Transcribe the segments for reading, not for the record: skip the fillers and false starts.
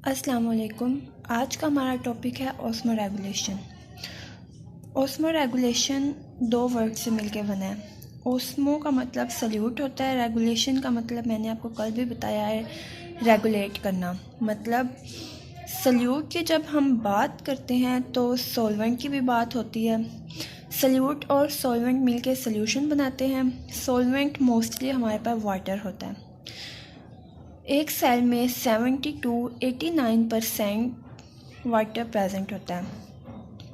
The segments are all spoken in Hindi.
अस्सलाम वालेकुम। आज का हमारा टॉपिक है ऑस्मो रेगुलेशन। ऑस्मो रेगुलेशन दो वर्ड से मिलके बना है। ऑस्मो का मतलब सल्यूट होता है, रेगुलेशन का मतलब मैंने आपको कल भी बताया है रेगुलेट करना। मतलब सल्यूट की जब हम बात करते हैं तो सॉल्वेंट की भी बात होती है। सल्यूट और सॉल्वेंट मिलके सॉल्यूशन बनाते हैं। सॉल्वेंट मोस्टली हमारे पास वाटर होता है। एक सेल में 70 to 89% वाटर प्रेजेंट होता है,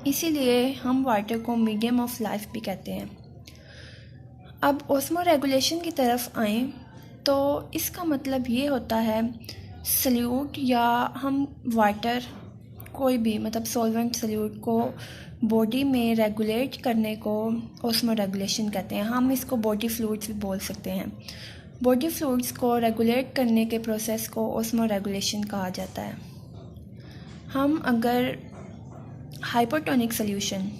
इसीलिए हम वाटर को मीडियम ऑफ लाइफ भी कहते हैं। अब ऑस्मो रेगुलेशन की तरफ आएँ तो इसका मतलब ये होता है सल्यूट या हम वाटर कोई भी मतलब सॉल्वेंट सल्यूट को बॉडी में रेगुलेट करने को ऑस्मो रेगुलेशन कहते हैं। हम इसको बॉडी फ्लूइड्स भी बोल सकते हैं। बॉडी फ्लूइड्स को रेगुलेट करने के प्रोसेस को ऑस्मो रेगुलेशन कहा जाता है। हम अगर हाइपोटोनिक सॉल्यूशन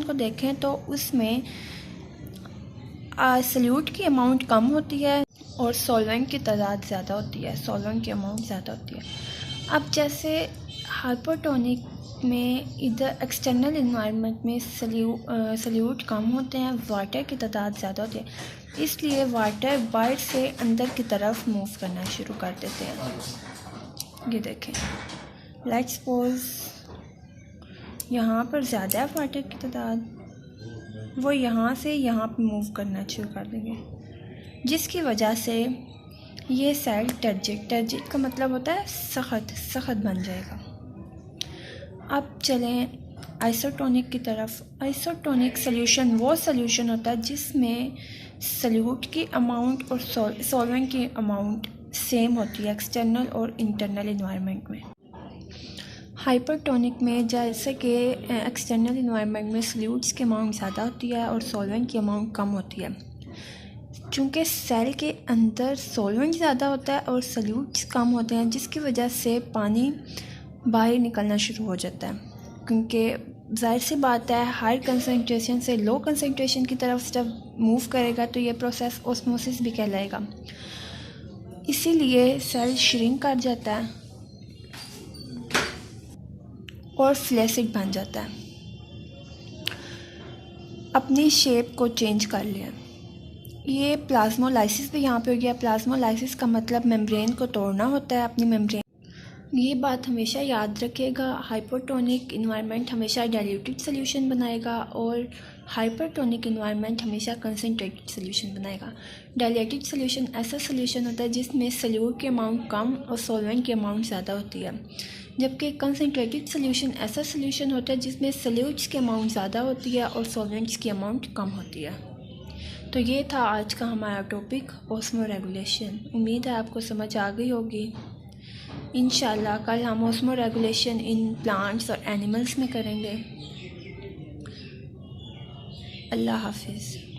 को देखें तो उसमें सल्यूट की अमाउंट कम होती है और सॉल्वेंट की तादाद ज़्यादा होती है, सॉल्वेंट की अमाउंट ज़्यादा होती है। अब जैसे हाइपोटोनिक में इधर एक्सटर्नल इन्वायरमेंट में सल्यूट कम होते हैं, वाटर की तादाद ज़्यादा होती है, इसलिए वाटर बाहर से अंदर की तरफ मूव करना शुरू कर देते हैं। ये देखें, लेट्स सपोज यहाँ पर ज़्यादा है वाटर की तादाद, वो यहाँ से यहाँ पे मूव करना शुरू कर देंगे, जिसकी वजह से ये सेल टर्जिट का मतलब होता है सख्त बन जाएगा। अब चलें आइसोटोनिक की तरफ। आइसोटोनिक सॉल्यूशन वो सॉल्यूशन होता है जिसमें सल्यूट की अमाउंट और सॉल्वेंट की अमाउंट सेम होती है एक्सटर्नल और इंटरनल इन्वायरमेंट में। हाइपरटोनिक में जैसे कि एक्सटर्नल इन्वायरमेंट में सल्यूट्स की अमाउंट ज़्यादा होती है और सॉल्वेंट की अमाउंट कम होती है। चूँकि सेल के अंदर सॉल्वेंट ज़्यादा होता है और सल्यूट्स कम होते हैं, जिसकी वजह से पानी बाहर निकलना शुरू हो जाता है। क्योंकि जाहिर सी बात है हाई कंसंट्रेशन से लो कंसंट्रेशन की तरफ जब मूव करेगा तो ये प्रोसेस ऑस्मोसिस भी कहलाएगा। इसीलिए सेल श्रिंक कर जाता है और फ्लैसिड बन जाता है, अपनी शेप को चेंज कर लिया। ये प्लाज्मोलाइसिस भी यहाँ पे हो गया। प्लाज्मोलाइसिस का मतलब मेम्ब्रेन को तोड़ना होता है, अपनी मेम्ब्रेन। ये बात हमेशा याद रखिएगा, हाइपोटोनिक इन्वायरमेंट हमेशा डाइल्यूटेड सॉल्यूशन बनाएगा और हाइपरटोनिक इन्वायरमेंट हमेशा कंसंट्रेटेड सॉल्यूशन बनाएगा। डाइल्यूटेड सॉल्यूशन ऐसा सॉल्यूशन होता है जिसमें सल्यूट की अमाउंट कम और सॉल्वेंट की अमाउंट ज़्यादा होती है, जबकि कंसंट्रेटेड सॉल्यूशन ऐसा सॉल्यूशन होता है जिसमें सल्यूट्स की अमाउंट ज़्यादा होती है और सॉल्वेंट्स की अमाउंट कम होती है। तो ये था आज का हमारा टॉपिक ऑस्मो रेगुलेशन। उम्मीद है आपको समझ आ गई होगी। इंशाल्लाह कल हम ऑस्मो रेगुलेशन इन प्लांट्स और एनिमल्स में करेंगे। अल्लाह हाफिज़।